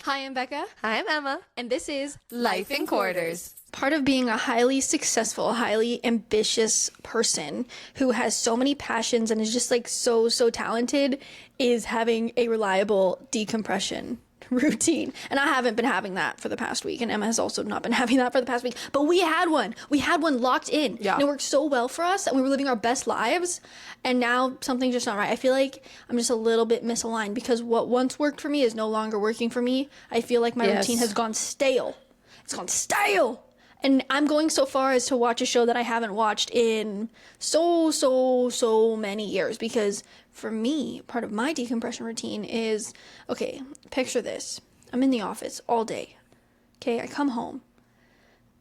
Hi, I'm Becca, Hi, I'm Emma. and this is Life in Quarters. Part of being a highly successful, highly ambitious person who has so many passions and is just like so talented is having a reliable decompression routine. And I haven't been having that for the past week, and Emma has also not been having that for the past week. But we had one. We had one locked in. Yeah. And it worked so well for us, and we were living our best lives. And now something's just not right. I feel like I'm just a little bit misaligned because what once worked for me is no longer working for me. I feel like my routine has gone stale. It's gone stale. And I'm going so far as to watch a show that I haven't watched in so many years. Because for me, part of my decompression routine is, okay, picture this. I'm in the office all day. Okay, I come home.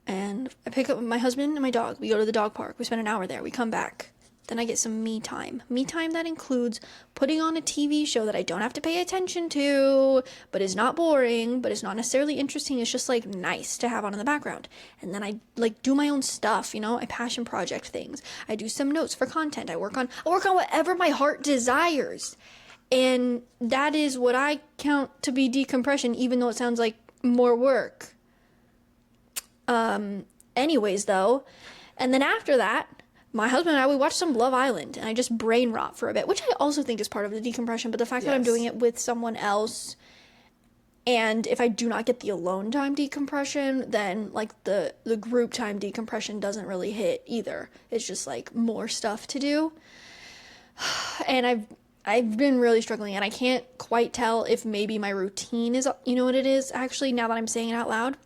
And I pick up my husband and my dog. We go to the dog park. We spend an hour there. We come back. Then I get some me time. Me time that includes putting on a TV show that I don't have to pay attention to, but is not boring, but is not necessarily interesting. It's just like nice to have on in the background. And then I like do my own stuff, I passion project things. I do some notes for content. I work on whatever my heart desires. And that is what I count to be decompression, even though it sounds like more work. Anyways though, and then after that, my husband and I, we watched some Love Island, and I just brain rot for a bit, which I also think is part of the decompression, but the fact that I'm doing it with someone else, and if I do not get the alone time decompression, then, like, the group time decompression doesn't really hit either. It's just, like, more stuff to do. And I've been really struggling, and I can't quite tell if maybe my routine is, you know what it is, actually, now that I'm saying it out loud?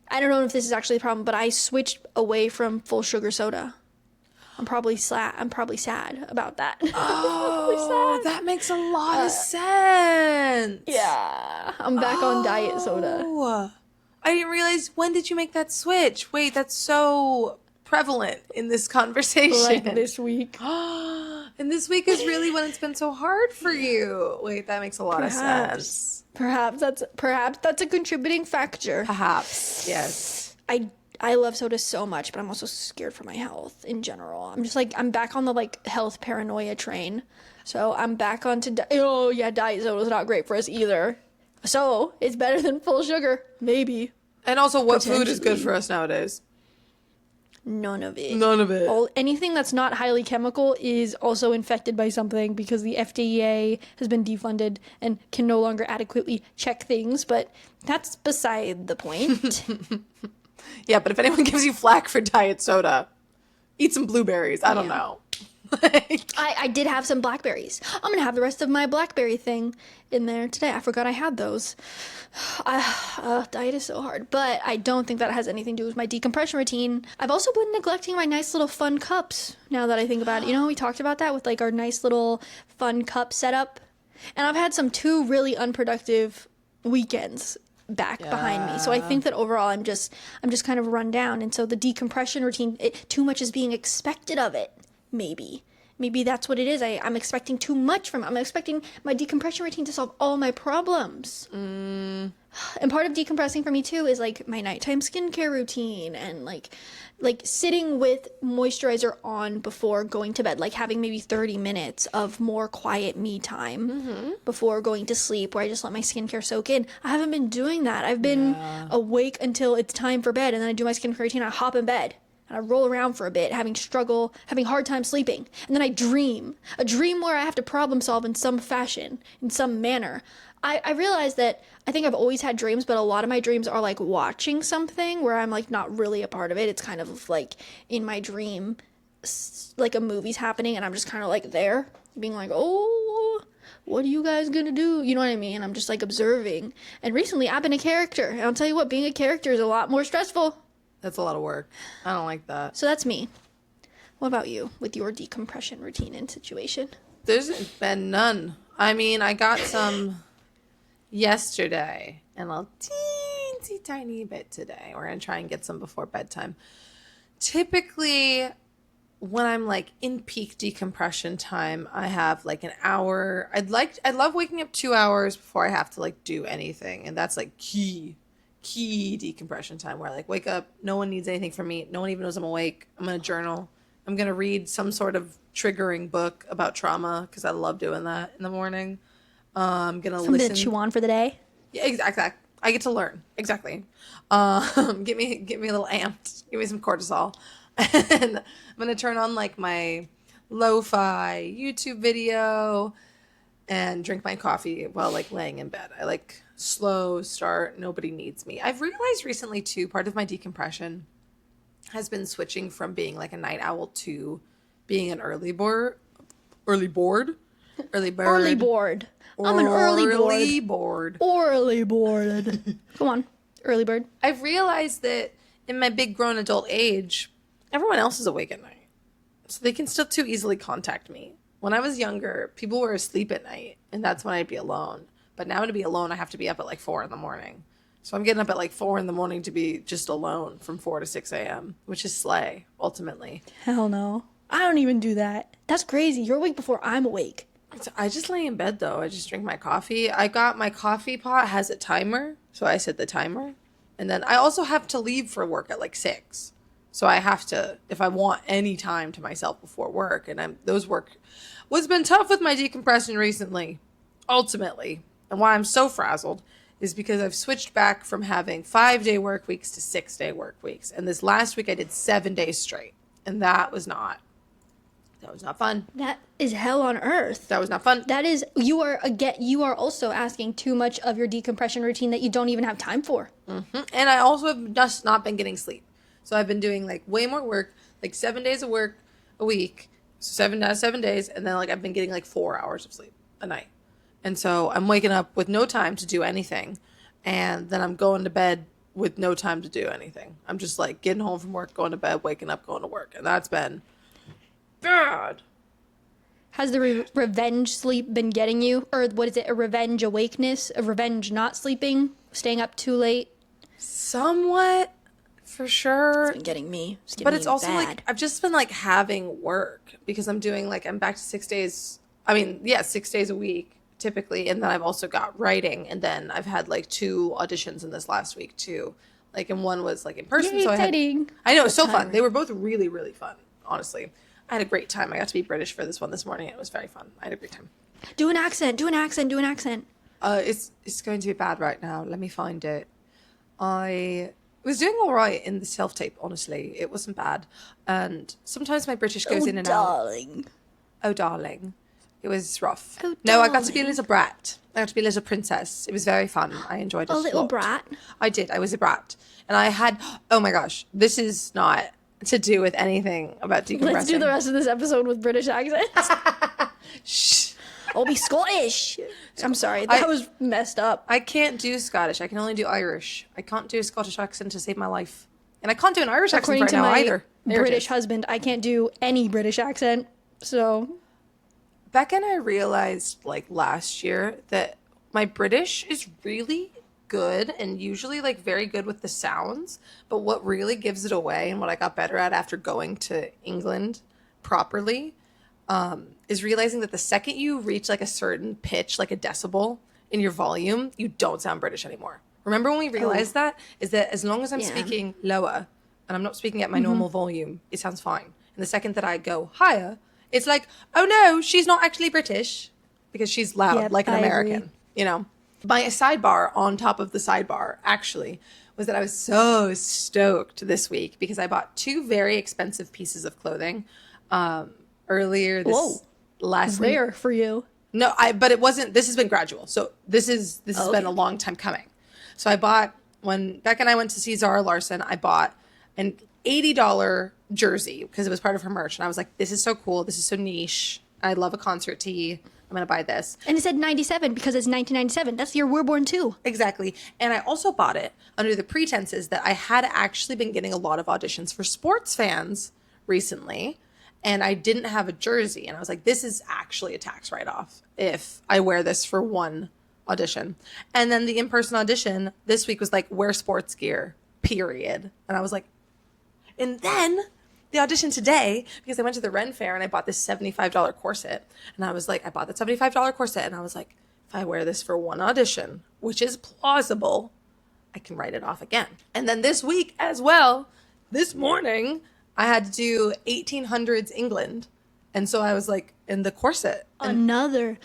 I don't know if this is actually the problem, but I switched away from full sugar soda. I'm probably sad about that. Oh, that makes a lot of sense. Yeah, I'm back on diet soda. I didn't realize. When did you make that switch? Wait, that's so prevalent in this conversation. Like this week. And this week is really when it's been so hard for you. Wait, that makes a lot of sense. Perhaps that's a contributing factor. Perhaps, yes. I love soda so much, but I'm also scared for my health in general. I'm just like, I'm back on the like health paranoia train. So I'm back onto, diet soda is not great for us either. So it's better than full sugar, maybe. And also, what food is good for us nowadays? None of it. Anything that's not highly chemical is also infected by something because the FDA has been defunded and can no longer adequately check things, but that's beside the point. Yeah, but if anyone gives you flack for diet soda, eat some blueberries. I don't know. I did have some blackberries. I'm going to have the rest of my blackberry thing in there today. I forgot I had those. Diet is so hard, but I don't think that has anything to do with my decompression routine. I've also been neglecting my nice little fun cups now that I think about it. We talked about that with like our nice little fun cup setup. And I've had some 2 really unproductive weekends back behind me. So I think that overall I'm just kind of run down. And so the decompression routine, too much is being expected of it. Maybe that's what it is. I'm expecting too much from it. I'm expecting my decompression routine to solve all my problems. And part of decompressing for me too is like my nighttime skincare routine and like sitting with moisturizer on before going to bed, like having maybe 30 minutes of more quiet me time before going to sleep where I just let my skincare soak in. I haven't been doing that. I've been awake until it's time for bed, and then I do my skincare routine, I hop in bed. And I roll around for a bit, having hard time sleeping. And then I dream. A dream where I have to problem solve in some fashion, in some manner. I realize that I think I've always had dreams, but a lot of my dreams are like watching something where I'm like not really a part of it. It's kind of like in my dream, like a movie's happening and I'm just kind of like there, being like, oh, what are you guys gonna do? You know what I mean? I'm just like observing. And recently I've been a character. And I'll tell you what, being a character is a lot more stressful. That's a lot of work. I don't like that. So that's me. What about you with your decompression routine and situation? There's been none. I mean, I got some yesterday and a teensy tiny bit today. We're going to try and get some before bedtime. Typically, when I'm like in peak decompression time, I have like an hour. I love waking up 2 hours before I have to like do anything. And that's like key decompression time where I like wake up, no one needs anything from me, no one even knows I'm awake. I'm gonna journal, I'm gonna read some sort of triggering book about trauma because I love doing that in the morning. I'm gonna Something to chew on for the day. Yeah, exactly. I get to learn. Exactly. Get me a little amped. Give me some cortisol. And I'm gonna turn on like my lo-fi YouTube video and drink my coffee while like laying in bed. I like slow start. Nobody needs me. I've realized recently too, part of my decompression has been switching from being like a night owl to being an early bird. Early board. I'm an Early board. Early board. Come on, early bird. I've realized that in my big grown adult age, everyone else is awake at night. So they can still too easily contact me. When I was younger, people were asleep at night, and that's when I'd be alone. But now to be alone, I have to be up at like 4 in the morning. So I'm getting up at like 4 in the morning to be just alone from 4 to 6 a.m., which is slay, ultimately. Hell no. I don't even do that. That's crazy. You're awake before I'm awake. So I just lay in bed, though. I just drink my coffee. I got my coffee pot has a timer, so I set the timer. And then I also have to leave for work at like 6. So I have to, if I want any time to myself before work, and what's been tough with my decompression recently, ultimately, and why I'm so frazzled, is because I've switched back from having 5-day work weeks to 6-day work weeks. And this last week I did 7 days straight. And that was not fun. That is hell on earth. That was not fun. That is, you are also asking too much of your decompression routine that you don't even have time for. Mm-hmm. And I also have just not been getting sleep. So I've been doing like way more work, like 7 days of work a week, 7 out of 7 days. And then like I've been getting like 4 hours of sleep a night. And so I'm waking up with no time to do anything. And then I'm going to bed with no time to do anything. I'm just like getting home from work, going to bed, waking up, going to work. And that's been bad. Has the revenge sleep been getting you? Or what is it, a revenge awakeness? A revenge not sleeping? Staying up too late? Somewhat, for sure. It's been getting me. But it's also bad. Like, I've just been like having work because I'm back to 6 days. 6 days a week typically. And then I've also got writing. And then I've had like 2 auditions in this last week too. Like, and one was like in person. Yay, so exciting. I know, it was so fun. They were both really, really fun, honestly. I had a great time. I got to be British for this one this morning. It was very fun. I had a great time. Do an accent. It's going to be bad right now. Let me find it. I was doing all right in the self-tape, honestly. It wasn't bad. And sometimes my British goes in and darling. out. Oh, darling. It was rough. Oh, no, I got to be a little brat. I got to be a little princess. It was very fun. I enjoyed it. A little brat? I did. I was a brat. And I had, oh my gosh, this is not to do with anything about decompressing. Let's do the rest of this episode with British accents. Shh. I'll be Scottish. I'm sorry. That was messed up. I can't do Scottish. I can only do Irish. I can't do a Scottish accent to save my life. And I can't do an Irish accent right now either. British husband, I can't do any British accent. So Becca and I realized like last year that my British is really good and usually like very good with the sounds, but what really gives it away and what I got better at after going to England properly is realizing that the second you reach like a certain pitch, like a decibel in your volume, you don't sound British anymore. Remember when we realized that? Is that as long as I'm speaking lower and I'm not speaking at my normal volume, it sounds fine. And the second that I go higher, it's like, oh no, she's not actually British because she's loud like an American, you know? My sidebar on top of the sidebar actually was that I was so stoked this week because I bought 2 very expensive pieces of clothing earlier this last week. Rare for you. No, but it wasn't. This has been gradual. So this has been a long time coming. So I bought, when Becca and I went to see Zara Larson, I bought an $80 jersey because it was part of her merch. And I was like, this is so cool. This is so niche. I love a concert tee. I'm going to buy this. And it said 97 because it's 1997. That's the year we're born too. Exactly. And I also bought it under the pretenses that I had actually been getting a lot of auditions for sports fans recently. And I didn't have a jersey. And I was like, this is actually a tax write-off if I wear this for one audition. And then the in-person audition this week was like, wear sports gear, period. And I was like, and then the audition today, because I went to the Ren Fair and I bought this $75 corset. And I was like, I bought that $75 corset. And I was like, if I wear this for one audition, which is plausible, I can write it off again. And then this week as well, this morning, I had to do 1800s England. And so I was like in the corset. Another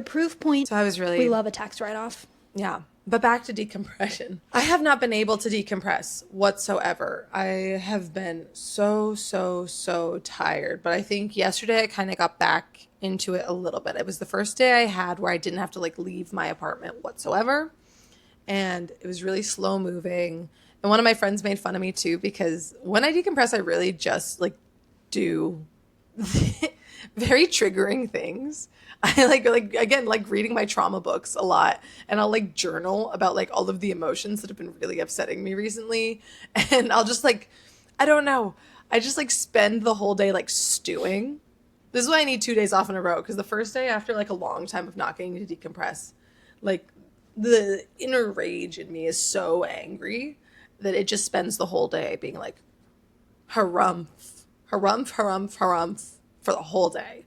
proof point. So I was really... We love a tax write-off. Yeah. But back to decompression. I have not been able to decompress whatsoever. I have been so tired. But I think yesterday I kind of got back into it a little bit. It was the first day I had where I didn't have to like leave my apartment whatsoever. And it was really slow moving. And one of my friends made fun of me too, because when I decompress, I really just like do very triggering things. I like again like reading my trauma books a lot, and I'll like journal about like all of the emotions that have been really upsetting me recently, and I'll just like I don't know, I just like spend the whole day like stewing. This is why I need 2 days off in a row, because the first day after like a long time of not getting to decompress, like the inner rage in me is so angry that it just spends the whole day being like harumph, harumph, harumph, harumph for the whole day.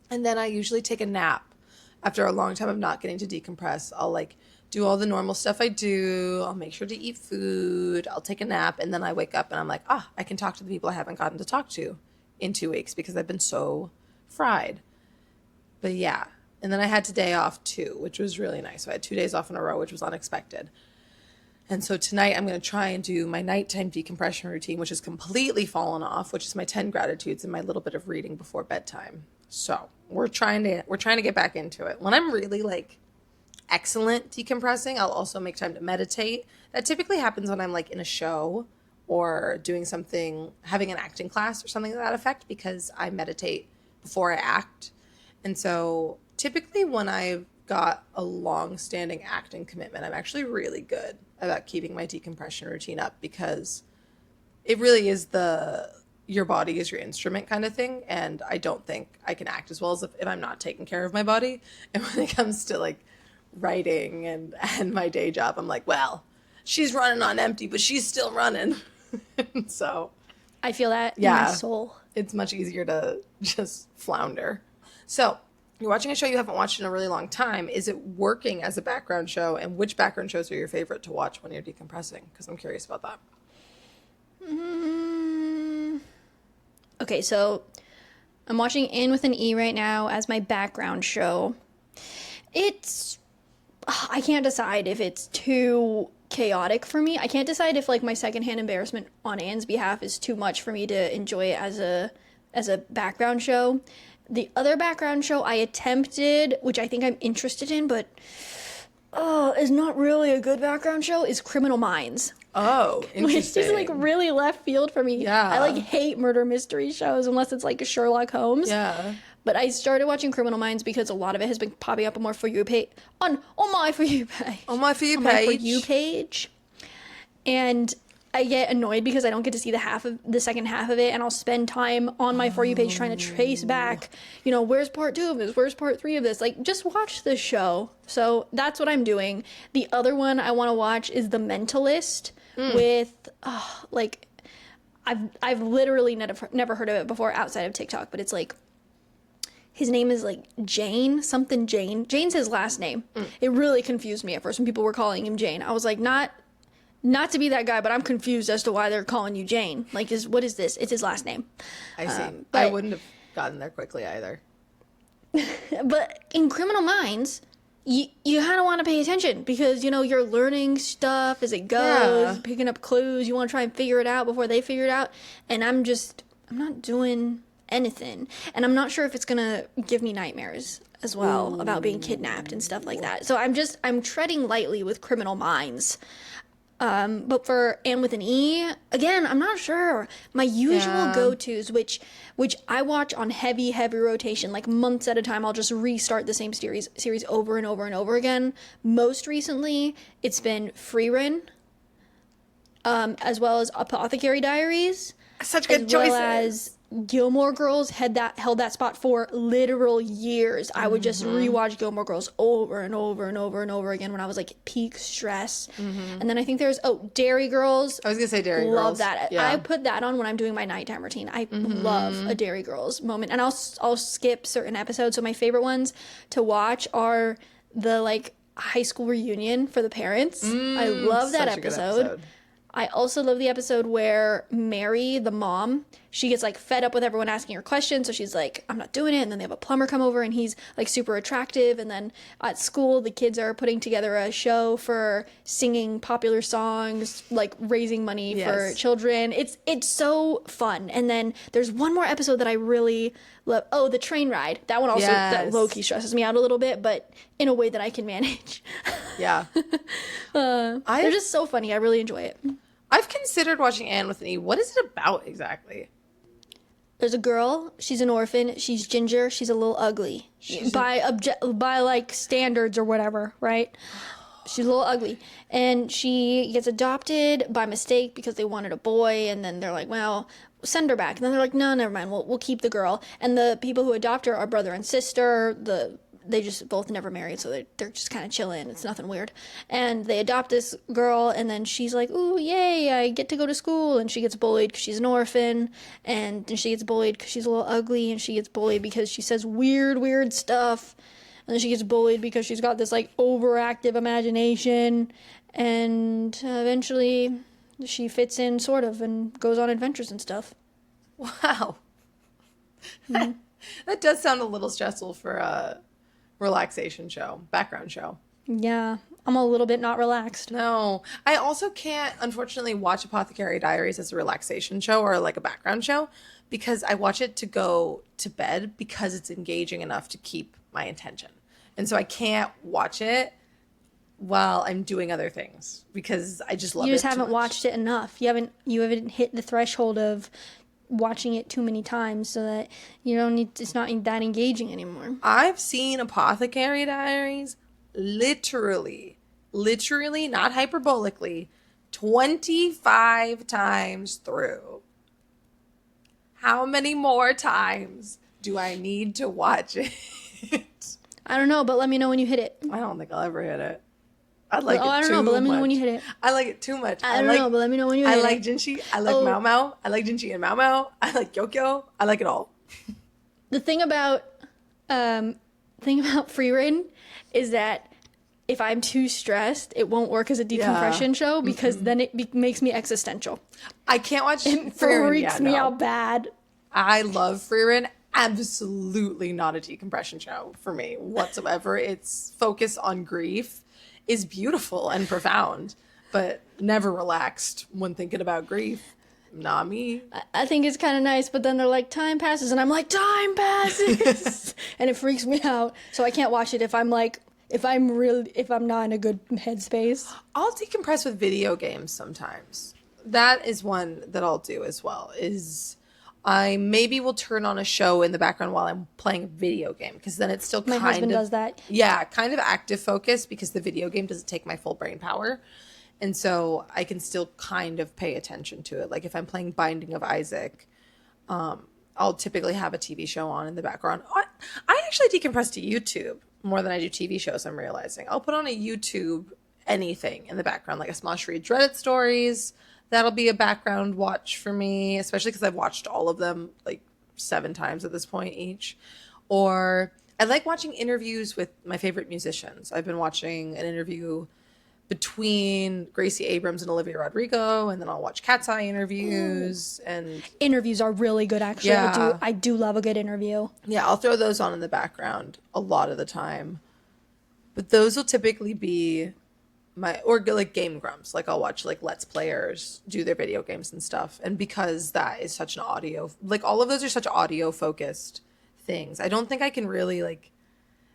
And then I usually take a nap after a long time of not getting to decompress. I'll like do all the normal stuff I do. I'll make sure to eat food. I'll take a nap. And then I wake up and I'm like, I can talk to the people I haven't gotten to talk to in 2 weeks because I've been so fried. But yeah. And then I had today off too, which was really nice. So I had 2 days off in a row, which was unexpected. And so tonight I'm going to try and do my nighttime decompression routine, which has completely fallen off, which is my 10 gratitudes and my little bit of reading before bedtime. So we're trying to get back into it. When I'm really like excellent decompressing, I'll also make time to meditate. That typically happens when I'm like in a show or doing something, having an acting class or something to that effect, because I meditate before I act. And so typically when I've got a long-standing acting commitment, I'm actually really good about keeping my decompression routine up, because it really is your body is your instrument kind of thing. And I don't think I can act as well as if I'm not taking care of my body. And when it comes to like writing and my day job, I'm like, well, she's running on empty, but she's still running. So I feel that in my soul. It's much easier to just flounder. So you're watching a show you haven't watched in a really long time. Is it working as a background show? And which background shows are your favorite to watch when you're decompressing? Because I'm curious about that. Okay, so I'm watching In with an E right now as my background show. I can't decide if it's too chaotic for me. I can't decide if like my secondhand embarrassment on Anne's behalf is too much for me to enjoy it as a background show. The other background show I attempted, which I think I'm interested in, but is not really a good background show, is Criminal Minds. Oh, interesting. Which is like really left field for me. Yeah. I like hate murder mystery shows unless it's like a Sherlock Holmes. Yeah. But I started watching Criminal Minds because a lot of it has been popping up on my For You page. On my For You page. On my For You on page. My For You page. And I get annoyed because I don't get to see the second half of it, and I'll spend time on my For You page trying to trace back, where's part 2 of this, where's part 3 of this, like, just watch this show. So that's what I'm doing. The other one I want to watch is The Mentalist with, I've literally never heard of it before outside of TikTok, but it's like, his name is like Jane, something Jane. Jane's his last name. It really confused me at first when people were calling him Jane. I was like, not to be that guy, but I'm confused as to why they're calling you Jane. Like, what is this? It's his last name. I see. But I wouldn't have gotten there quickly either. But in Criminal Minds, you kind of want to pay attention because, you're learning stuff as it goes, picking up clues. You want to try and figure it out before they figure it out. And I'm not doing anything. And I'm not sure if it's going to give me nightmares as well about being kidnapped and stuff like that. So I'm treading lightly with Criminal Minds. But for Anne with an E, again, I'm not sure. My usual go-tos, which I watch on heavy rotation, like months at a time, I'll just restart the same series over and over and over again. Most recently, it's been Freerin, as well as Apothecary Diaries. Such good choices. As well as Gilmore Girls held that spot for literal years. I would just rewatch Gilmore Girls over and over and over and over again when I was like peak stress. And then I think there's Dairy Girls. I was gonna say Dairy Girls. Love that. Yeah. I put that on when I'm doing my nighttime routine. I love a Dairy Girls moment, and I'll skip certain episodes. So my favorite ones to watch are the like high school reunion for the parents. I love that episode. I also love the episode where Mary, the mom, she gets like fed up with everyone asking her questions, so she's like, I'm not doing it. And then they have a plumber come over and he's like super attractive. And then at school, the kids are putting together a show for singing popular songs, like raising money for children. It's so fun. And then there's one more episode that I really love. Oh, the train ride. That one also, that low-key stresses me out a little bit, but in a way that I can manage. Yeah. They're just so funny. I really enjoy it. I've considered watching Anne with an E. What is it about exactly? There's a girl. She's an orphan. She's ginger. She's a little ugly by like standards or whatever, right? She's a little ugly, and she gets adopted by mistake because they wanted a boy, and then they're like, well, send her back. And then they're like, no, never mind. We'll keep the girl. And the people who adopt her are brother and sister. They just both never married, so they're just kind of chilling. It's nothing weird. And they adopt this girl, and then she's like, ooh, yay, I get to go to school. And she gets bullied because she's an orphan. And then she gets bullied because she's a little ugly. And she gets bullied because she says weird stuff. And then she gets bullied because she's got this, like, overactive imagination. And eventually she fits in, sort of, and goes on adventures and stuff. Wow. Mm-hmm. That does sound a little stressful for a relaxation show, background show. Yeah, I'm a little bit not relaxed. No, I also can't, unfortunately, watch Apothecary Diaries as a relaxation show or like a background show because I watch it to go to bed because it's engaging enough to keep my attention. And so I can't watch it while I'm doing other things because I just love it. You just haven't watched it enough. You haven't hit the threshold of watching it too many times so that it's not that engaging anymore. I've seen Apothecary Diaries literally, not hyperbolically, 25 times through. How many more times do I need to watch it? I don't know, but let me know when you hit it. I don't think I'll ever hit it. I like it too much. I don't know, but let me know when you hit it. I like it too much. I don't know, but let me know when you hit it. I like Jinshi. I like Mao Mao. I like Jinshi and Mao Mao. I like Gyokyo. I like it all. The thing about Free Reign is that if I'm too stressed, it won't work as a decompression show because then it makes me existential. I can't watch it freaks me out bad. I love Free Reign. Absolutely not a decompression show for me whatsoever. Its focus on grief is beautiful and profound, but never relaxed when thinking about grief. Not me. I think it's kind of nice, but then they're like, time passes, and I'm like, time passes, and it freaks me out. So I can't watch it if I'm not in a good headspace. I'll decompress with video games sometimes. That is one that I'll do as well. I maybe will turn on a show in the background while I'm playing a video game because then it's still my husband does that. Yeah, kind of active focus because the video game doesn't take my full brain power. And so I can still kind of pay attention to it. Like if I'm playing Binding of Isaac, I'll typically have a TV show on in the background. I actually decompress to YouTube more than I do TV shows, I'm realizing. I'll put on a YouTube anything in the background, like a Small Shreed Reddit stories. That'll be a background watch for me, especially because I've watched all of them like 7 times at this point each. Or I like watching interviews with my favorite musicians. I've been watching an interview between Gracie Abrams and Olivia Rodrigo, and then I'll watch Cat's Eye interviews. And interviews are really good, actually. Yeah. I do love a good interview. Yeah, I'll throw those on in the background a lot of the time. But those will typically be or like Game Grumps. Like I'll watch like Let's Players do their video games and stuff. And because that is such an audio, like all of those are such audio focused things, I don't think I can really like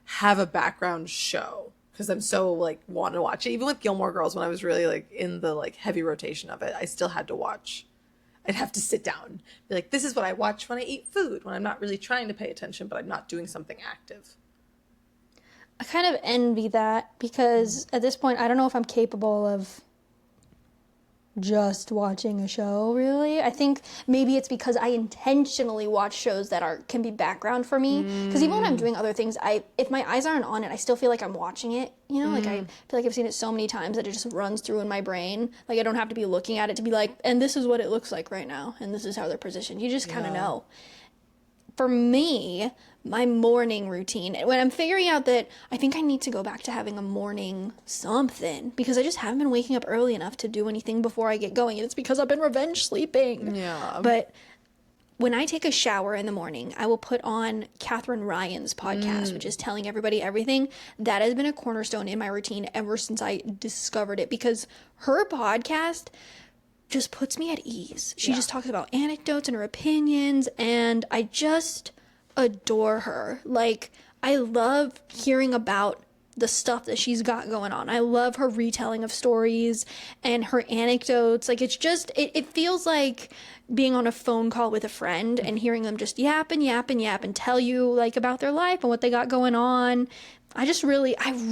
have a background show because I'm so like want to watch it. Even with Gilmore Girls, when I was really like in the like heavy rotation of it, I still had to watch. I'd have to sit down, be like, this is what I watch when I eat food, when I'm not really trying to pay attention, but I'm not doing something active. I kind of envy that because at this point, I don't know if I'm capable of just watching a show, really. I think maybe it's because I intentionally watch shows that can be background for me. Because even when I'm doing other things, if my eyes aren't on it, I still feel like I'm watching it. You know, like I feel like I've seen it so many times that it just runs through in my brain. Like I don't have to be looking at it to be like, and this is what it looks like right now, and this is how they're positioned. You just kind of know. for me, my morning routine, when I'm figuring out that I think I need to go back to having a morning something because I just haven't been waking up early enough to do anything before I get going. And it's because I've been revenge sleeping. Yeah. But when I take a shower in the morning, I will put on Catherine Ryan's podcast, which is Telling Everybody Everything. That has been a cornerstone in my routine ever since I discovered it because her podcast just puts me at ease. She just talks about anecdotes and her opinions, and I just adore her. Like, I love hearing about the stuff that she's got going on. I love her retelling of stories and her anecdotes. Like, it's just, it feels like being on a phone call with a friend and hearing them just yap and yap and yap and tell you, like, about their life and what they got going on. I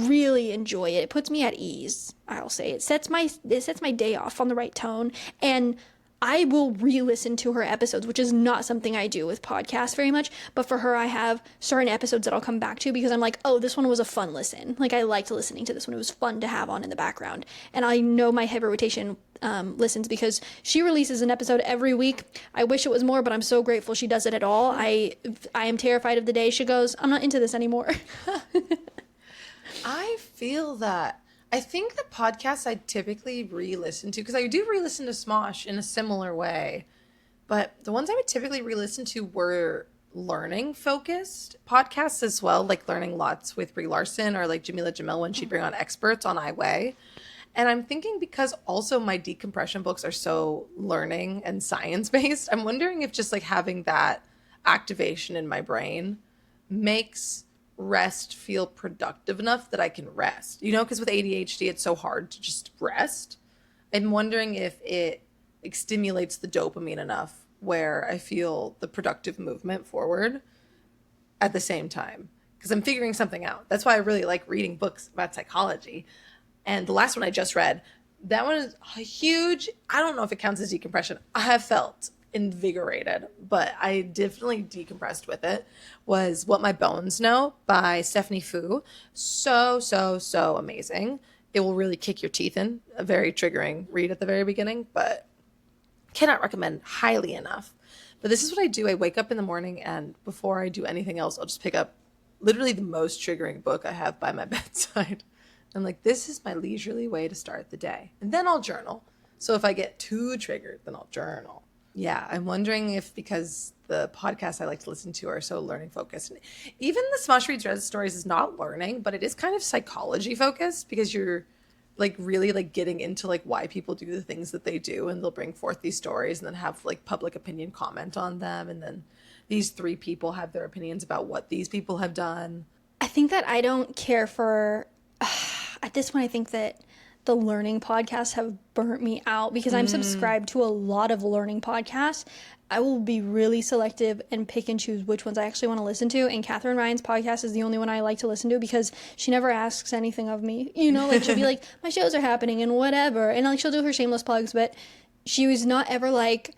really enjoy it. It puts me at ease, I'll say. It sets my day off on the right tone, and I will re-listen to her episodes, which is not something I do with podcasts very much, but for her I have certain episodes that I'll come back to because I'm like, oh, this one was a fun listen. Like, I liked listening to this one. It was fun to have on in the background. And I know my heavy rotation listens because she releases an episode every week. I wish it was more, but I'm so grateful she does it at all. I am terrified of the day she goes, I'm not into this anymore. I feel that. I think the podcasts I typically re-listen to, because I do re-listen to Smosh in a similar way, but the ones I would typically re-listen to were learning-focused podcasts as well, like Learning Lots with Brie Larson or like Jamila Jamil when she'd bring on experts on iWay. And I'm thinking because also my decompression books are so learning and science-based, I'm wondering if just like having that activation in my brain makes rest feel productive enough that I can rest, you know, because with ADHD it's so hard to just rest. I'm wondering if it like stimulates the dopamine enough where I feel the productive movement forward at the same time, because I'm figuring something out. That's why I really like reading books about psychology. And the last one I just read, that one is a huge, I don't know if it counts as decompression. I have felt invigorated, but I definitely decompressed with it, was What My Bones Know by Stephanie Fu. So amazing. It will really kick your teeth in. A very triggering read at the very beginning, but cannot recommend highly enough. But this is what I do. I wake up in the morning, and before I do anything else, I'll just pick up literally the most triggering book I have by my bedside. I'm like, this is my leisurely way to start the day. And then I'll journal. So if I get too triggered, then I'll journal. Yeah, I'm wondering if because the podcasts I like to listen to are so learning focused. And even the Smosh Reads Red Stories is not learning, but it is kind of psychology focused because you're like really like getting into like why people do the things that they do, and they'll bring forth these stories and then have like public opinion comment on them, and then these three people have their opinions about what these people have done. I think that I don't care for at this point I think that the learning podcasts have burnt me out because I'm subscribed to a lot of learning podcasts. I will be really selective and pick and choose which ones I actually want to listen to. And Catherine Ryan's podcast is the only one I like to listen to because she never asks anything of me. You know, like she'll be like, my shows are happening and whatever. And like she'll do her shameless plugs, but she was not ever like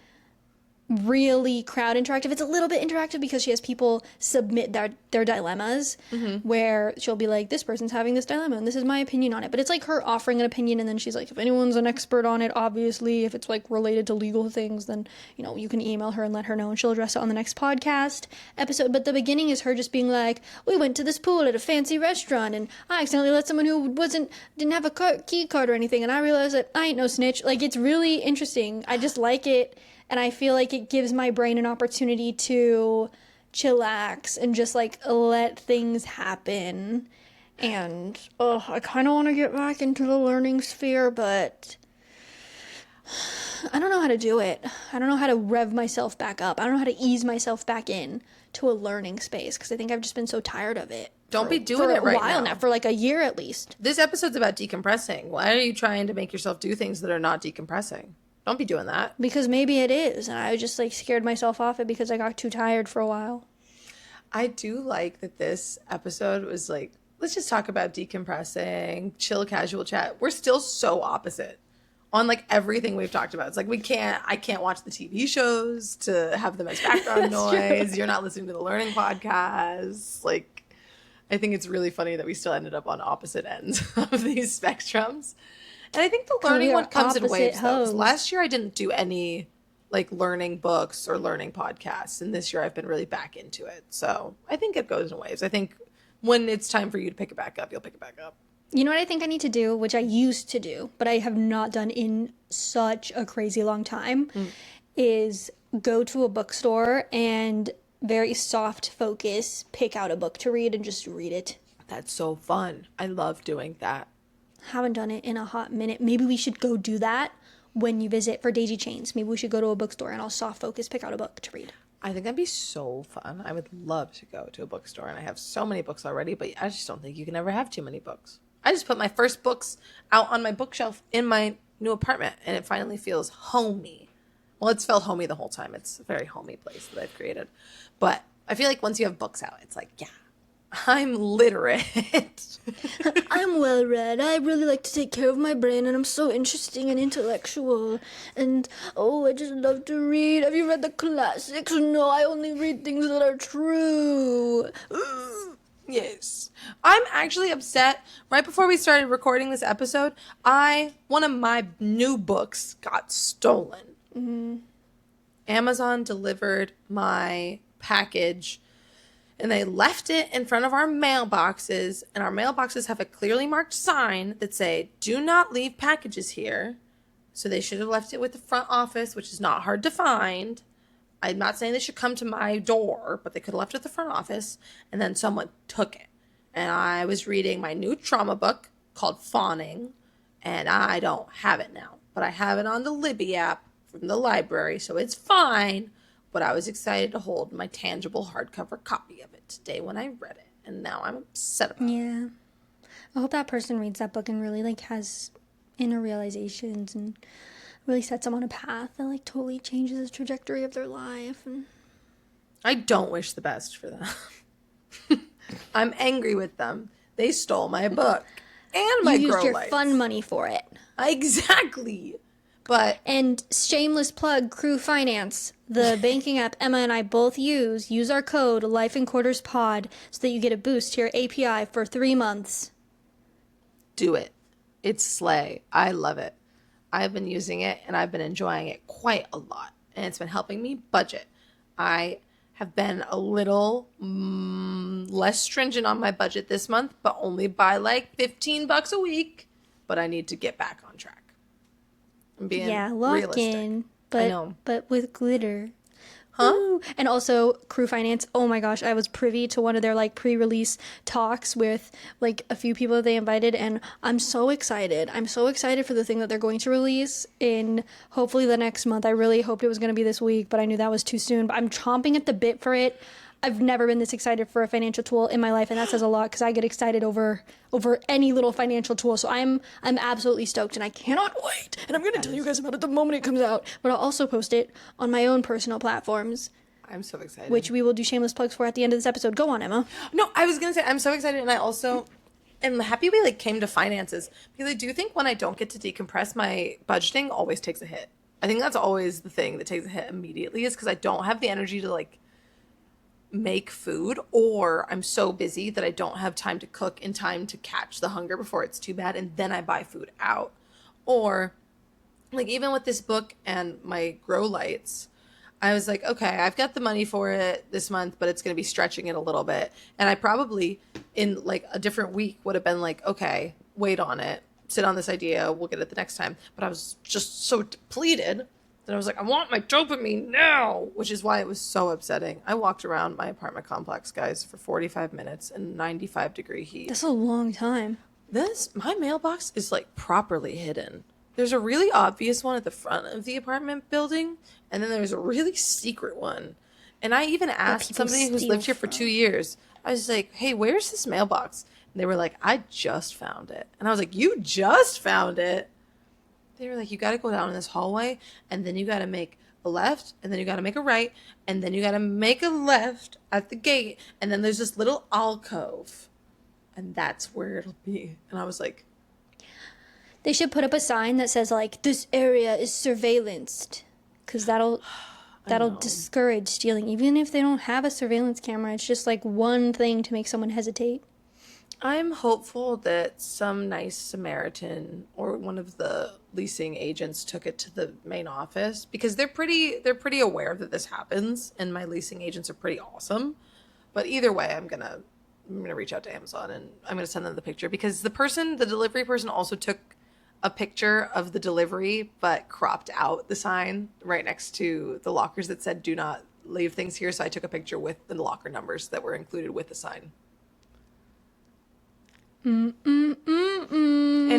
really crowd interactive. It's a little bit interactive because she has people submit their dilemmas where she'll be like, this person's having this dilemma and this is my opinion on it. But it's like her offering an opinion, and then she's like, if anyone's an expert on it, obviously, if it's like related to legal things, then, you know, you can email her and let her know and she'll address it on the next podcast episode. But the beginning is her just being like, we went to this pool at a fancy restaurant and I accidentally let someone who didn't have a key card or anything, and I realized that I ain't no snitch. Like, it's really interesting. I just like it. And I feel like it gives my brain an opportunity to chillax and just, like, let things happen. And, I kind of want to get back into the learning sphere, but I don't know how to do it. I don't know how to rev myself back up. I don't know how to ease myself back in to a learning space because I think I've just been so tired of it. Don't be doing it right now. For a while now, for like a year at least. This episode's about decompressing. Why are you trying to make yourself do things that are not decompressing? Don't be doing that. Because maybe it is, and I just like scared myself off it because I got too tired for a while. I do like that this episode was like, let's just talk about decompressing, chill, casual chat. We're still so opposite on like everything we've talked about. It's like I can't watch the TV shows to have them as background noise. True. You're not listening to the learning podcasts. Like, I think it's really funny that we still ended up on opposite ends of these spectrums. And I think the learning one comes in waves, though. Last year I didn't do any like learning books or learning podcasts. And this year I've been really back into it. So I think it goes in waves. I think when it's time for you to pick it back up, you'll pick it back up. You know what I think I need to do, which I used to do, but I have not done in such a crazy long time, is go to a bookstore and very soft focus, pick out a book to read and just read it. That's so fun. I love doing that. Haven't done it in a hot minute. Maybe we should go do that when you visit for Daisy Chains. Maybe we should go to a bookstore and I'll soft focus, pick out a book to read. I think that'd be so fun. I would love to go to a bookstore, and I have so many books already, but I just don't think you can ever have too many books. I just put my first books out on my bookshelf in my new apartment, and it finally feels homey. Well, it's felt homey the whole time. It's a very homey place that I've created. But I feel like once you have books out, it's like, yeah, I'm literate. I'm well read. I really like to take care of my brain, and I'm so interesting and intellectual. And I just love to read. Have you read the classics? No, I only read things that are true. Yes. I'm actually upset. Right before we started recording this episode, one of my new books got stolen. Mm-hmm. Amazon delivered my package and they left it in front of our mailboxes, and our mailboxes have a clearly marked sign that say, do not leave packages here. So they should have left it with the front office, which is not hard to find. I'm not saying they should come to my door, but they could have left it at the front office, and then someone took it. And I was reading my new trauma book called Fawning, and I don't have it now, but I have it on the Libby app from the library, so it's fine. But I was excited to hold my tangible hardcover copy of it today when I read it, and now I'm upset about it. Yeah. I hope that person reads that book and really has inner realizations and really sets them on a path that totally changes the trajectory of their life. And I don't wish the best for them. I'm angry with them. They stole my book and my you used grow your lights. fun money for it. Exactly. But and shameless plug, Crew Finance, the banking app Emma and I both use our code LifeInQuartersPod so that you get a boost to your API for 3 months. Do it. It's slay. I love it. I've been using it and I've been enjoying it quite a lot, and it's been helping me budget. I have been a little less stringent on my budget this month, but only by $15 a week. But I need to get back on track. I'm being lock realistic. in, I know. but with glitter. Huh? Ooh. And also Crew Finance. Oh my gosh, I was privy to one of their pre-release talks with a few people that they invited, and I'm so excited. I'm so excited for the thing that they're going to release in hopefully the next month. I really hoped it was going to be this week, but I knew that was too soon. But I'm chomping at the bit for it. I've never been this excited for a financial tool in my life, and that says a lot because I get excited over any little financial tool. So I'm absolutely stoked, and I cannot wait. And I'm going to tell you guys about it the moment it comes out. But I'll also post it on my own personal platforms. I'm so excited. Which we will do shameless plugs for at the end of this episode. Go on, Emma. No, I was going to say I'm so excited, and I also am happy we came to finances, because I do think when I don't get to decompress, my budgeting always takes a hit. I think that's always the thing that takes a hit immediately, is because I don't have the energy to make food, or I'm so busy that I don't have time to cook in time to catch the hunger before it's too bad, and then I buy food out. Or even with this book and my grow lights, I was like, okay, I've got the money for it this month, but it's going to be stretching it a little bit. And I probably in a different week would have been okay, wait on it, sit on this idea, we'll get it the next time. But I was just so depleted that I was like, I want my dopamine now, which is why it was so upsetting. I walked around my apartment complex, guys, for 45 minutes in 95-degree heat. That's a long time. My mailbox is properly hidden. There's a really obvious one at the front of the apartment building, and then there's a really secret one. And I even asked somebody who's lived here for 2 years, I was like, hey, where's this mailbox? And they were like, I just found it. And I was like, you just found it? They were like, you got to go down in this hallway, and then you got to make a left, and then you got to make a right, and then you got to make a left at the gate, and then there's this little alcove, and that's where it'll be. And I was like, they should put up a sign that says this area is surveillanced, because that'll discourage stealing. Even if they don't have a surveillance camera, it's just one thing to make someone hesitate. I'm hopeful that some nice Samaritan or one of the leasing agents took it to the main office because they're pretty aware that this happens, and my leasing agents are pretty awesome. But either way, I'm gonna reach out to Amazon and I'm gonna send them the picture because the delivery person also took a picture of the delivery but cropped out the sign right next to the lockers that said "Do not leave things here." So I took a picture with the locker numbers that were included with the sign. And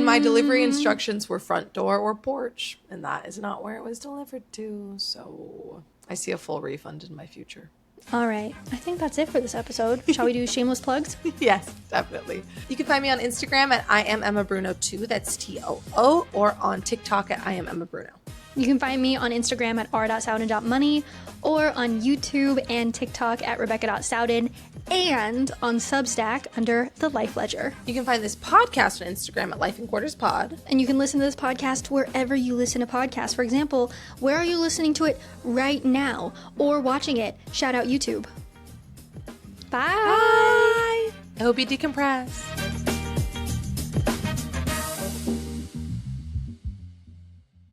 my delivery instructions were front door or porch, and that is not where it was delivered to. So I see a full refund in my future. All right. I think that's it for this episode. Shall we do shameless plugs? Yes, definitely. You can find me on Instagram at I am Emma Bruno 2. That's TOO, or on TikTok at I am Emma Bruno. You can find me on Instagram at r.souden.money, or on YouTube and TikTok at rebecca.souden, and on Substack under The Life Ledger. You can find this podcast on Instagram at Life in Quarters Pod. And you can listen to this podcast wherever you listen to podcasts. For example, where are you listening to it right now or watching it? Shout out YouTube. Bye. Bye. I hope you decompress.